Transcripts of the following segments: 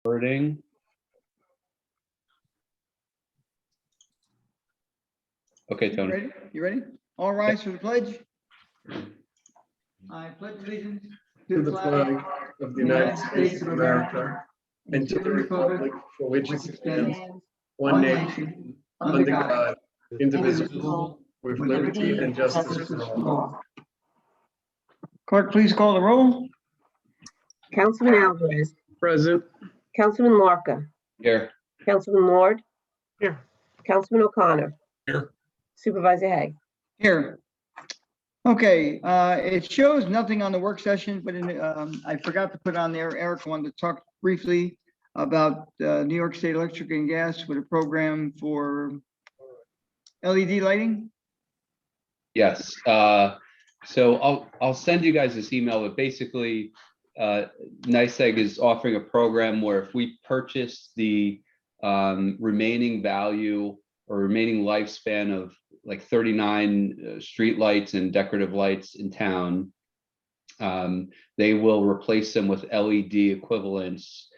Wording. Okay, Tony. Ready? You ready? All rise for the pledge. I pledge allegiance To the flag of the United States of America and to the republic for which it stands, one nation, under God, indivisible, with liberty and justice for all. Clerk, please call the roll. Councilman Alvarez, Present. Councilman Larka, Here. Councilman Ward. Here. Councilman O'Connor. Here. Supervisor Haig. Here. Okay, it shows nothing on the work session, but I forgot to put on there, Eric wanted to talk briefly about New York State Electric and Gas with a program for LED lighting. Yes. So I'll send you guys this email, but basically, NYSEG is offering a program where if we purchase the remaining value or remaining lifespan of like 39 street lights and decorative lights in town, they will replace them with LED equivalents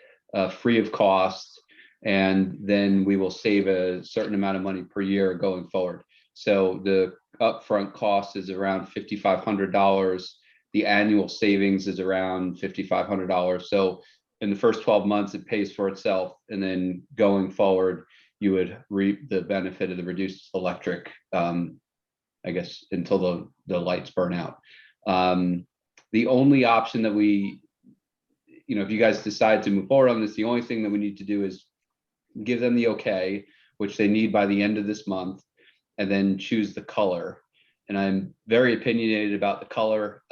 free of cost, and then we will save a certain amount of money per year going forward. So the upfront cost is around $5,500. The annual savings is around $5,500. So in the first 12 months, it pays for itself. And then going forward, you would reap the benefit of the reduced electric, I guess, until the lights burn out. The only option that we, if you guys decide to move forward on this, the only thing that we need to do is give them the okay, which they need by the end of this month, and then choose the color. And I'm very opinionated about the color.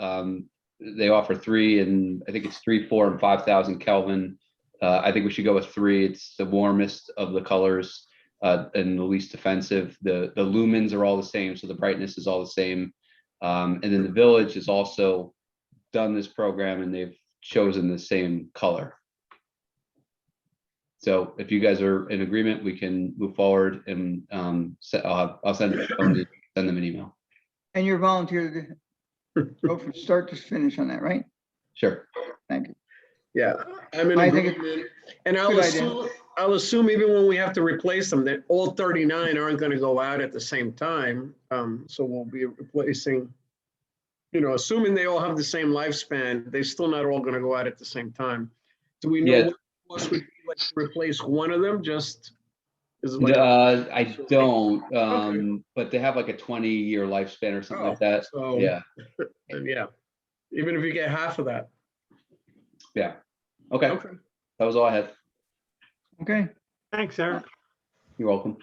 They offer 3, and I think it's 3, 4, and 5,000 Kelvin. I think we should go with 3. It's the warmest of the colors and the least offensive. The lumens are all the same, so the brightness is all the same. And then the village has also done this program, and they've chosen the same color. So if you guys are in agreement, we can move forward, and I'll send them an email. And you're volunteer to go from start to finish on that, right? Sure. Thank you. Yeah, I'm in I think agreement. And good idea. I'll assume even when we have to replace them, that all 39 aren't going to go out at the same time. So we'll be replacing, assuming they all have the same lifespan, they're still not all going to go out at the same time. Do we know Yeah. what the cost would be like to replace one of them? Just is it like I don't, but they have like a 20-year lifespan or something like that. So, Yeah. and yeah, even if you get half of that. Yeah. Okay. That was all I had. Okay, Thanks, Eric. You're welcome.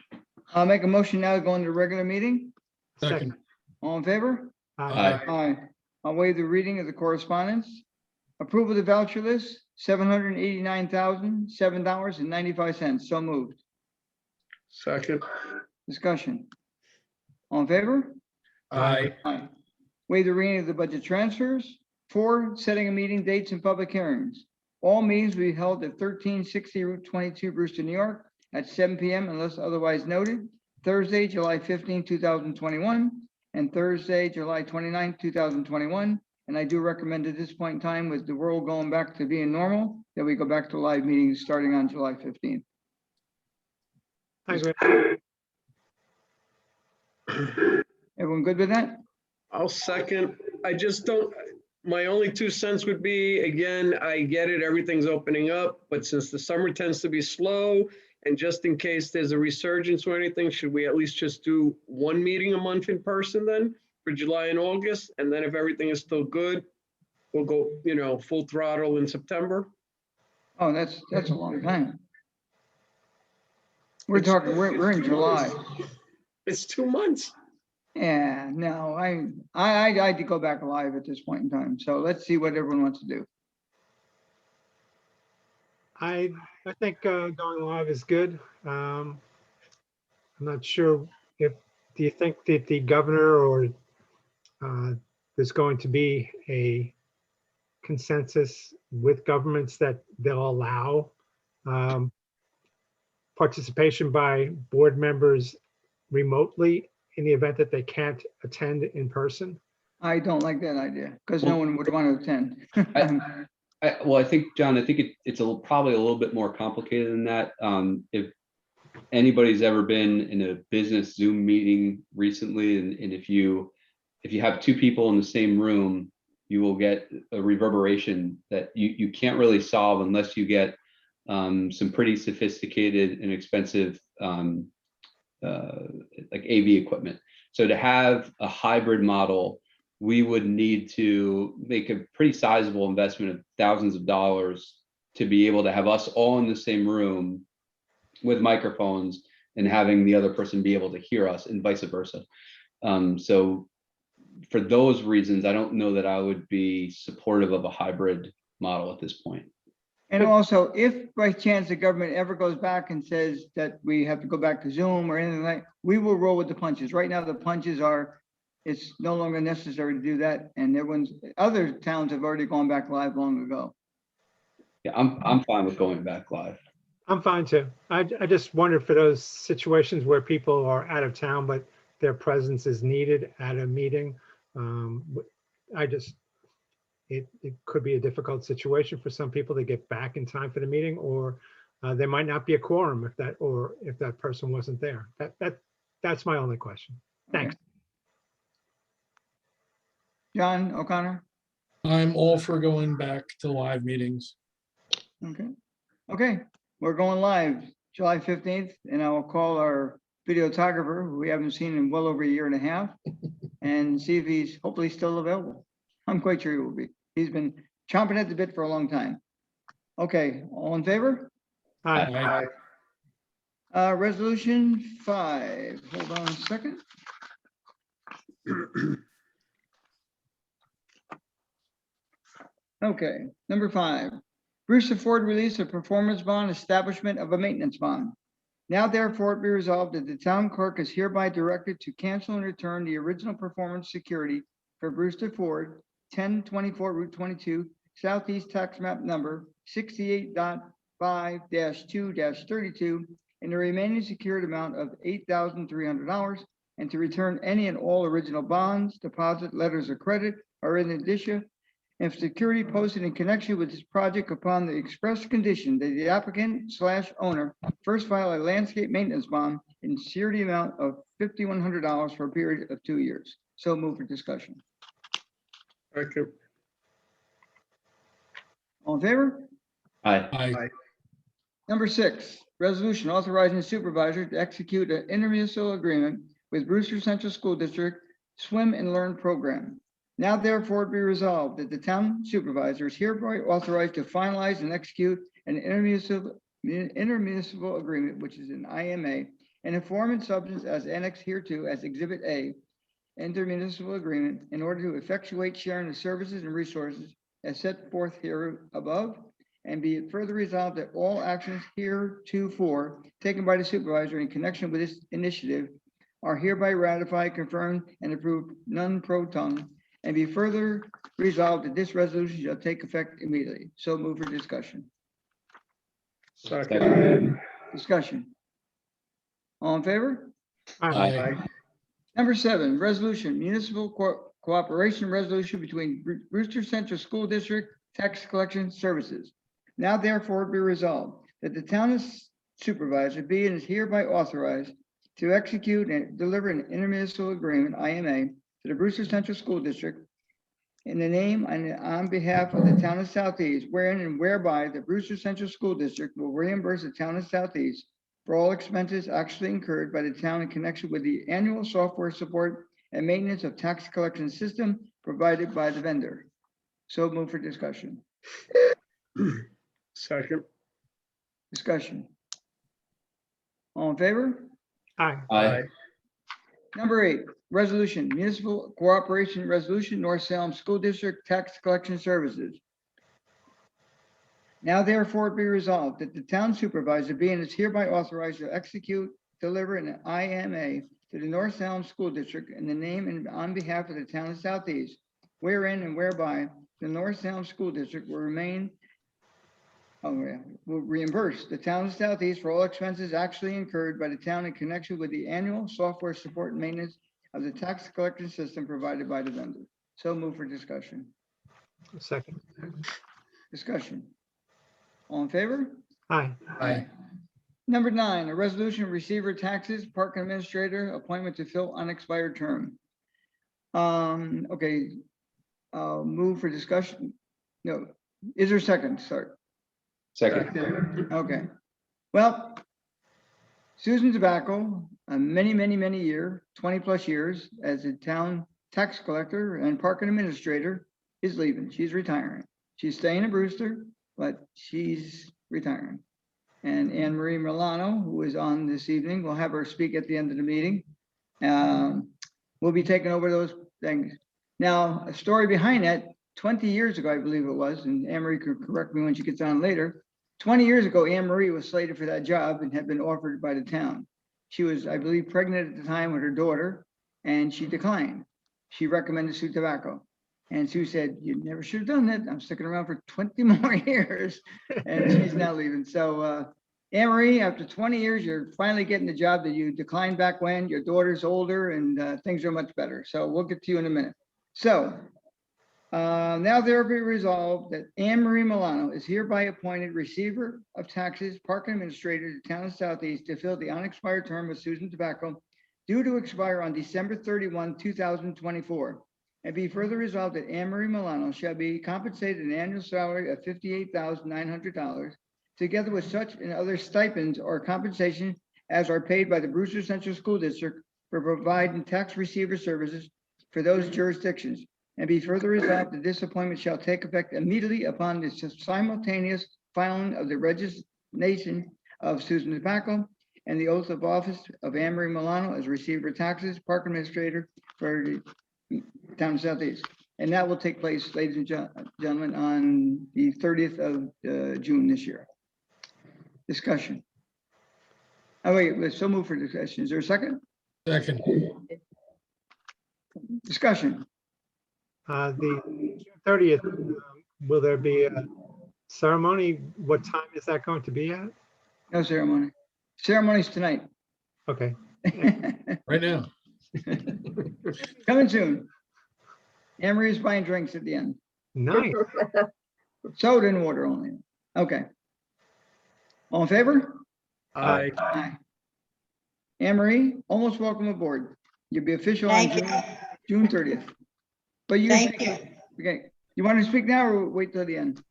I'll make a motion now to go into regular meeting. Second. All in favor? Aye. Aye. I'll waive the reading of the correspondence. Approval of the voucher list, $789,007.95. So moved. Second. Discussion. All in favor? Aye. Aye. Waive the reading of the budget transfers. 4, setting a meeting dates and public hearings. All meetings will be held at 1360 Route 22, Brewster, New York at 7 p.m. unless otherwise noted. Thursday, July 15, 2021, and Thursday, July 29, 2021. And I do recommend at this point in time, with the world going back to being normal, that we go back to live meetings starting on July 15th. Thanks, Rick. Everyone good with that? I'll second. I just don't, my only 2 cents would be, again, I get it, everything's opening up, but since the summer tends to be slow, and just in case there's a resurgence or anything, should we at least just do 1 meeting a month in person then for July and August? And then if everything is still good, we'll go, full throttle in September. Oh, that's a long time. We're talking, we're in July. It's 2 months. Yeah, no, I'd to go back live at this point in time. So let's see what everyone wants to do. I think going live is good. I'm not sure do you think that the governor or there's going to be a consensus with governments that they'll allow participation by board members remotely in the event that they can't attend in person? I don't like that idea because no one would want to attend. Well, I think, John, I think it's probably a little bit more complicated than that. If anybody's ever been in a business Zoom meeting recently, and if you have two people in the same room, you will get a reverberation that you can't really solve unless you get some pretty sophisticated and expensive like AV equipment. So to have a hybrid model, we would need to make a pretty sizable investment of thousands of dollars to be able to have us all in the same room with microphones and having the other person be able to hear us and vice versa. So for those reasons, I don't know that I would be supportive of a hybrid model at this point. And also, if by chance the government ever goes back and says that we have to go back to Zoom or anything like, we will roll with the punches. Right now, the punches are, it's no longer necessary to do that. And other towns have already gone back live long ago. Yeah, I'm fine with going back live. I'm fine too. I just wondered for those situations where people are out of town, but their presence is needed at a meeting. It could be a difficult situation for some people to get back in time for the meeting, or there might not be a quorum if that person wasn't there. That's my only question. Thanks. John O'Connor? I'm all for going back to live meetings. Okay. Okay, we're going live July 15th, and I will call our videographer, who we haven't seen in well over a year and a half, and see if he's hopefully still available. I'm quite sure he will be. He's been chomping at the bit for a long time. Okay, all in favor? Hi. Resolution 5. Hold on a second. Okay, number 5. Brewster Ford release a performance bond, establishment of a maintenance bond. Now therefore be resolved that the town clerk is hereby directed to cancel and return the original performance security for Brewster Ford, 1024 Route 22, Southeast Tax Map number 68.5-2-32, in the remaining secured amount of $8,300, and to return any and all original bonds, deposit, letters of credit, or in addition, if security posted in connection with this project upon the express condition that the applicant/owner first file a landscape maintenance bond in security amount of $5,100 for a period of 2 years. So move for discussion. Second. All in favor? Aye. Number 6, resolution authorizing the supervisor to execute an intermunicipal agreement with Brewster Central School District Swim and Learn Program. Now therefore be resolved that the town supervisor is hereby authorized to finalize and execute an intermunicipal agreement, which is an IMA, and in form and substance as annexed hereto as Exhibit A, intermunicipal agreement, in order to effectuate sharing of services and resources as set forth here above, and be it further resolved that all actions heretofore taken by the supervisor in connection with this initiative are hereby ratified, confirmed, and approved non pro tunc, and be further resolved that this resolution shall take effect immediately. So move for discussion. Second. Discussion. All in favor? Aye. Number 7, resolution, municipal cooperation resolution between Brewster Central School District Tax Collection Services. Now therefore be resolved that the town supervisor be and is hereby authorized to execute and deliver an intermunicipal agreement, IMA, to the Brewster Central School District in the name and on behalf of the town of Southeast, wherein and whereby the Brewster Central School District will reimburse the town of Southeast for all expenses actually incurred by the town in connection with the annual software support and maintenance of tax collection system provided by the vendor. So move for discussion. Second. Discussion. All in favor? Aye. Number 8, resolution, municipal cooperation resolution, North Salem School District Tax Collection Services. Now therefore be resolved that the town supervisor be and is hereby authorized to execute, deliver an IMA to the North Salem School District in the name and on behalf of the town of Southeast, wherein and whereby the North Salem School District will reimburse the town of Southeast for all expenses actually incurred by the town in connection with the annual software support and maintenance of the tax collection system provided by the vendor. So move for discussion. Second. Discussion. All in favor? Aye. Aye. Number 9, a resolution of receiver taxes, park administrator, appointment to fill unexpired term. Okay. Move for discussion. No, is there a second? Sorry. Second. Okay. Well, Susan Tobacco, many year, 20+ years as a town tax collector and park administrator is leaving. She's retiring. She's staying in Brewster, but she's retiring. And Anne Marie Milano, who is on this evening, we'll have her speak at the end of the meeting. We'll be taking over those things. Now, a story behind that, 20 years ago, I believe it was, and Anne Marie could correct me when she gets on later. 20 years ago, Anne Marie was slated for that job and had been offered by the town. She was, I believe, pregnant at the time with her daughter, and she declined. She recommended Sue Tobacco. And Sue said, "You never should have done that. I'm sticking around for 20 more years." And she's now leaving. So Anne Marie, after 20 years, you're finally getting the job that you declined back when. Your daughter's older and things are much better. So we'll get to you in a minute. So now therefore be resolved that Anne Marie Milano is hereby appointed receiver of taxes, park administrator to town of Southeast to fill the unexpired term of Susan Tobacco due to expire on December 31, 2024. And be further resolved that Anne Marie Milano shall be compensated an annual salary of $58,900, together with such and other stipends or compensation as are paid by the Brewster Central School District for providing tax receiver services for those jurisdictions. And be further resolved that this appointment shall take effect immediately upon the simultaneous filing of the resignation of Susan Tobacco and the oath of office of Anne Marie Milano as receiver of taxes, park administrator for the town of Southeast. And that will take place, ladies and gentlemen, on the 30th of June this year. Discussion. Oh, wait, let's so move for discussion. Is there a second? Second. Discussion. The June 30th, will there be a ceremony? What time is that going to be at? No ceremony. Ceremony's tonight. Okay. Right now. Coming soon. Anne Marie's buying drinks at the end. Nice. Soda and water only. Okay. All in favor? Aye. Aye. Anne Marie, almost welcome aboard. You'll be official on Thank you. June 30th. But you, Thank you. okay, you want to speak now or wait till the end?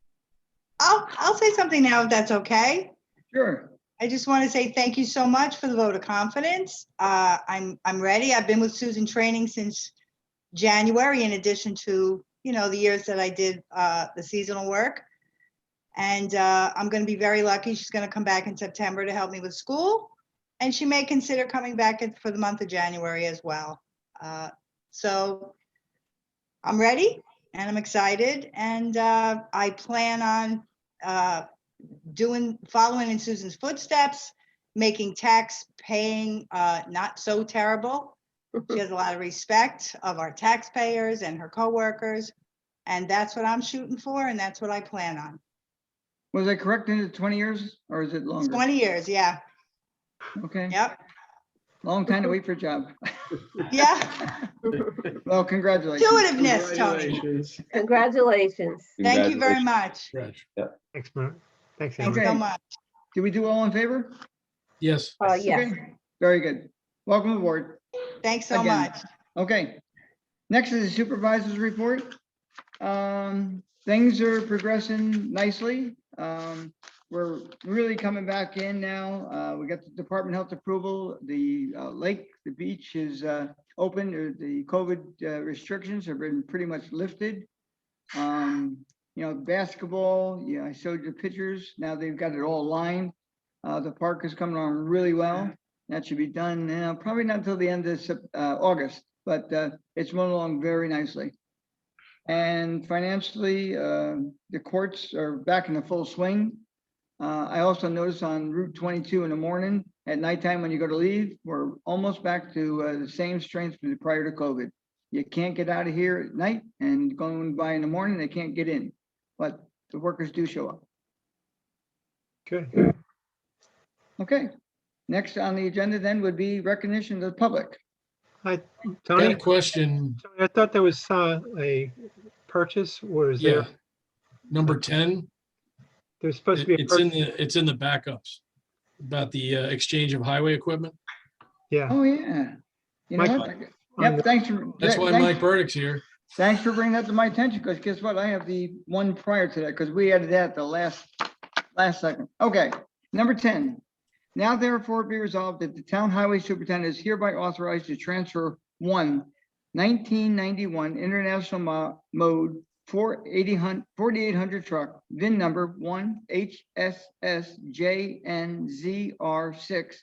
I'll say something now if that's okay. Sure. I just want to say thank you so much for the vote of confidence. I'm ready. I've been with Susan training since January, in addition to, the years that I did the seasonal work. And I'm going to be very lucky. She's going to come back in September to help me with school. And she may consider coming back for the month of January as well. So I'm ready and I'm excited. And I plan on following in Susan's footsteps, making tax paying not so terrible. She has a lot of respect of our taxpayers and her coworkers. And that's what I'm shooting for. And that's what I plan on. Was I correct in the 20 years or is it longer? 20 years. Yeah. Okay. Yep. Long time to wait for a job. Yeah. Well, congratulations. Intuitiveness, Tony. Congratulations. Congratulations. Thank you very much. Reg. Thanks, Mark. Thanks, Thanks Anne. so Okay. much. Did we do all in favor? Yes. Yes. Okay. Very good. Welcome aboard. Thanks so Again. much. Okay. Next is the supervisor's report. Things are progressing nicely. We're really coming back in now. We got the department health approval. The lake, the beach is open. The COVID restrictions have been pretty much lifted. Basketball, I showed you the pictures. Now they've got it all lined. The park is coming on really well. That should be done probably not until the end of August, but it's moving along very nicely. And financially, the courts are back in the full swing. I also noticed on Route 22 in the morning, at nighttime when you go to leave, we're almost back to the same strength from prior to COVID. You can't get out of here at night, and going by in the morning, they can't get in, but the workers do show up. Good. Okay, next on the agenda then would be recognition of the public. Hi, Got Tony. a question. I thought there was a purchase, or is Yeah. there? Number 10, There's supposed to be a, it's in the backups about the exchange of highway equipment. yeah. Oh, yeah. You know Mike- what? Yep, thanks for. That's why thanks- Mike Burdick's here. Thanks for bringing that to my attention, because guess what? I have the one prior to that, because we added that the last second. Okay, number 10. Now therefore be resolved that the town highway superintendent is hereby authorized to transfer one 1991 International Mode 4800 truck, VIN number 1HSSJNZR6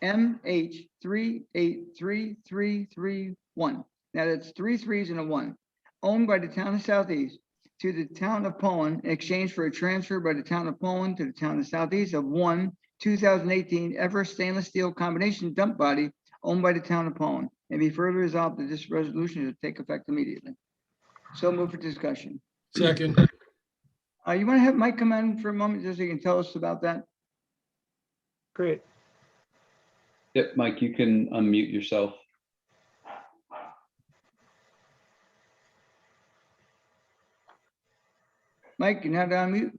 MH383331. Now that's 3 3s and a 1, owned by the town of Southeast to the town of Poland in exchange for a transfer by the town of Poland to the town of Southeast of one 2018 Everest stainless steel combination dump body owned by the town of Poland. And be further resolved that this resolution is to take effect immediately. So move for discussion. Second, You want to have Mike come in for a moment, just so you can tell us about that? Great. Yep, Mike, you can unmute yourself. Mike, you now to unmute?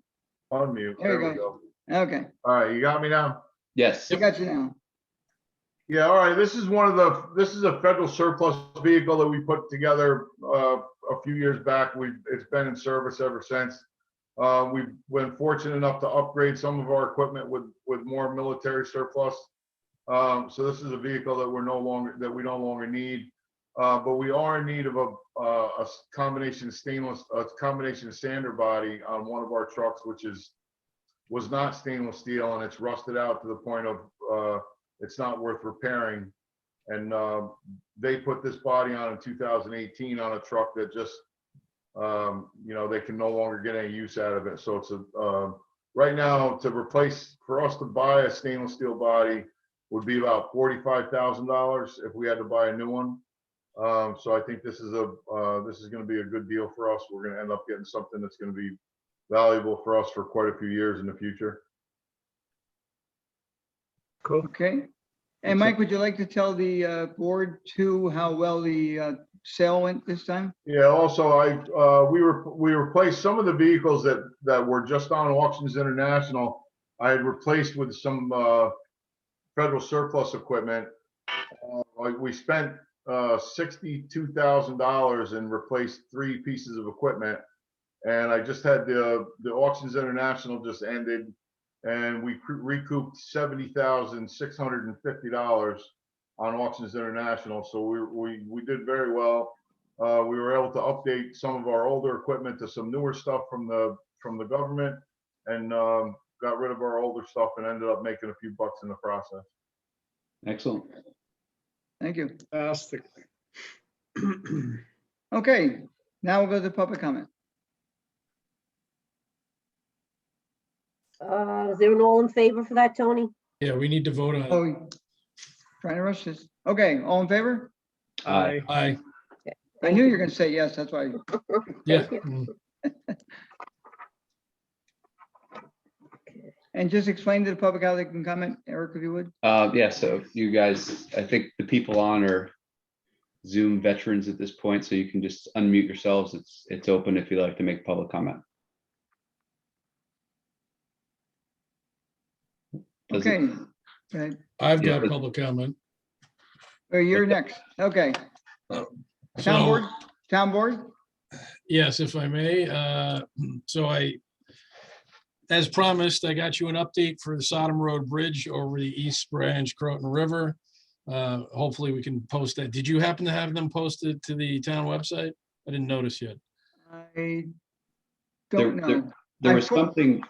Unmute. There you There we go. go. Okay, All right, you got me now? Yes. I got you now. Yeah, all right, this is this is a federal surplus vehicle that we put together a few years back. It's been in service ever since. We've been fortunate enough to upgrade some of our equipment with more military surplus. So this is a vehicle that we no longer need. But we are in need of a combination sander body on one of our trucks, which was not stainless steel, and it's rusted out to the point of it's not worth repairing. And they put this body on in 2018 on a truck that just they can no longer get any use out of it. So it's right now for us to buy a stainless steel body would be about $45,000 if we had to buy a new one. So I think this is going to be a good deal for us. We're going to end up getting something that's going to be valuable for us for quite a few years in the future. Cool. Okay. And Mike, would you like to tell the board too how well the sale went this time? Yeah. Also, we replaced some of the vehicles that were just on Auctions International. I had replaced with some federal surplus equipment. We spent $62,000 and replaced 3 pieces of equipment. And I just had the Auctions International just ended, and we recouped $70,650 on Auctions International. So we did very well. We were able to update some of our older equipment to some newer stuff from the government, and got rid of our older stuff and ended up making a few bucks in the process. Excellent. Thank you. Fantastic. Okay, now we'll go to public comment. Is there an all in favor for that, Tony? yeah, we need to vote on it. Oh, trying to rush this. Okay, all in favor? Aye. Aye, I knew you were gonna say yes, that's why. yeah. Thank you. And just explain to the public how they can comment, Eric, if you would. Yeah, so you guys, I think the people on are Zoom veterans at this point, so you can just unmute yourselves. It's open if you'd like to make public comment. Does it- Okay. Go ahead. I've Yeah, got but- public comment. Oh, you're next. Okay. Town So, board, town board? yes, if I may, as promised, I got you an update for the Sodom Road Bridge over the East Branch Croton River. Hopefully we can post that. Did you happen to have them posted to the town website? I didn't notice yet. I don't There- know. There I was thought- something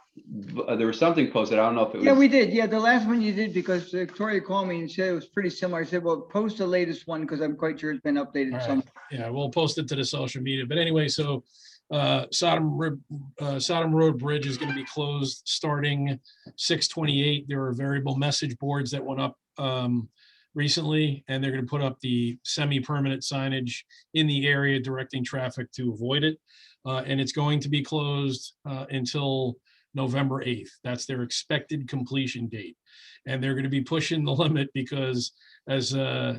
posted. I don't know if it was. Yeah, we did. Yeah, the last one you did, because Victoria called me and said it was pretty similar. I said, well, post the latest one, because I'm quite sure it's been updated All some. right. Yeah, we'll post it to the social media. But anyway, so Sodom Road Bridge is going to be closed starting 6/28. There are variable message boards that went up recently, and they're going to put up the semi-permanent signage in the area directing traffic to avoid it. And it's going to be closed until November 8th. That's their expected completion date. And they're going to be pushing the limit because, as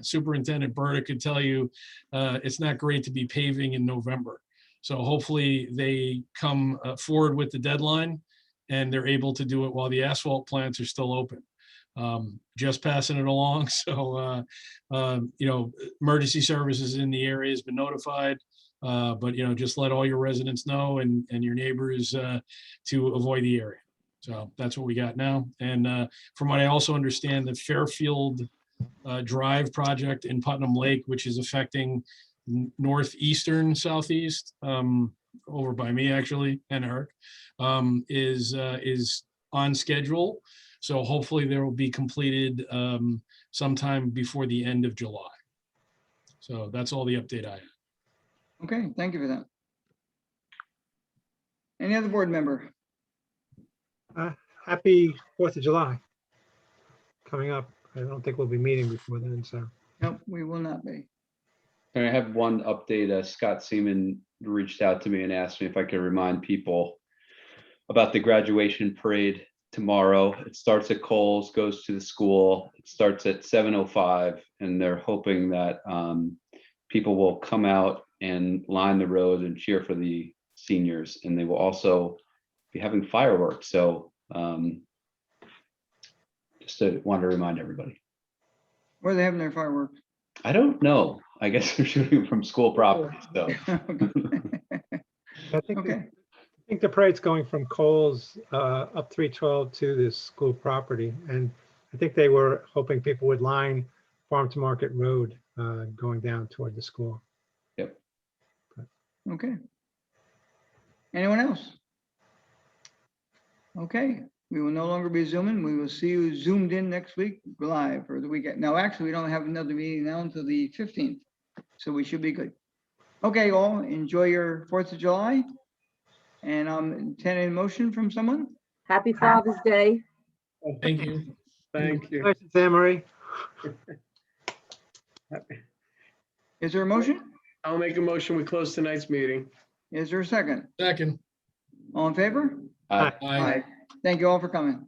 Superintendent Burdick could tell you, it's not great to be paving in November. So hopefully they come forward with the deadline and they're able to do it while the asphalt plants are still open. Just passing it along. So, emergency services in the area has been notified. But, just let all your residents know and your neighbors to avoid the area. So that's what we got now. And from what I also understand, the Fairfield Drive project in Putnam Lake, which is affecting northeastern southeast, over by me actually, and Eric, is on schedule. So hopefully there will be completed sometime before the end of July. So that's all the update I have. Okay, thank you for that. Any other board member? Happy 4th of July coming up. I don't think we'll be meeting before then, so. Nope, we will not be. And I have one update. Scott Seaman reached out to me and asked me if I could remind people about the graduation parade tomorrow. It starts at Coles, goes to the school. It starts at 7:05, and they're hoping that people will come out and line the road and cheer for the seniors. And they will also be having fireworks. So just wanted to remind everybody. Where are they having their fireworks? I don't know. I guess they're shooting from school property. So I think, Okay, I think the parade's going from Coles up 312 to the school property. And I think they were hoping people would line Farm to Market Road going down toward the school. okay. Anyone else? Okay, we will no longer be zooming. We will see you zoomed in next week live for the weekend. Now, actually, we don't have another meeting now until the 15th, so we should be good. Okay, all, enjoy your 4th of July. And I'm intending a motion from someone. Happy Father's Day. Thank you. Thank you. Nice, Anne Marie. Is there a motion? I'll make a motion. We close tonight's meeting. Is there a second? Second. All in favor? uh, Aye. Thank you all for coming.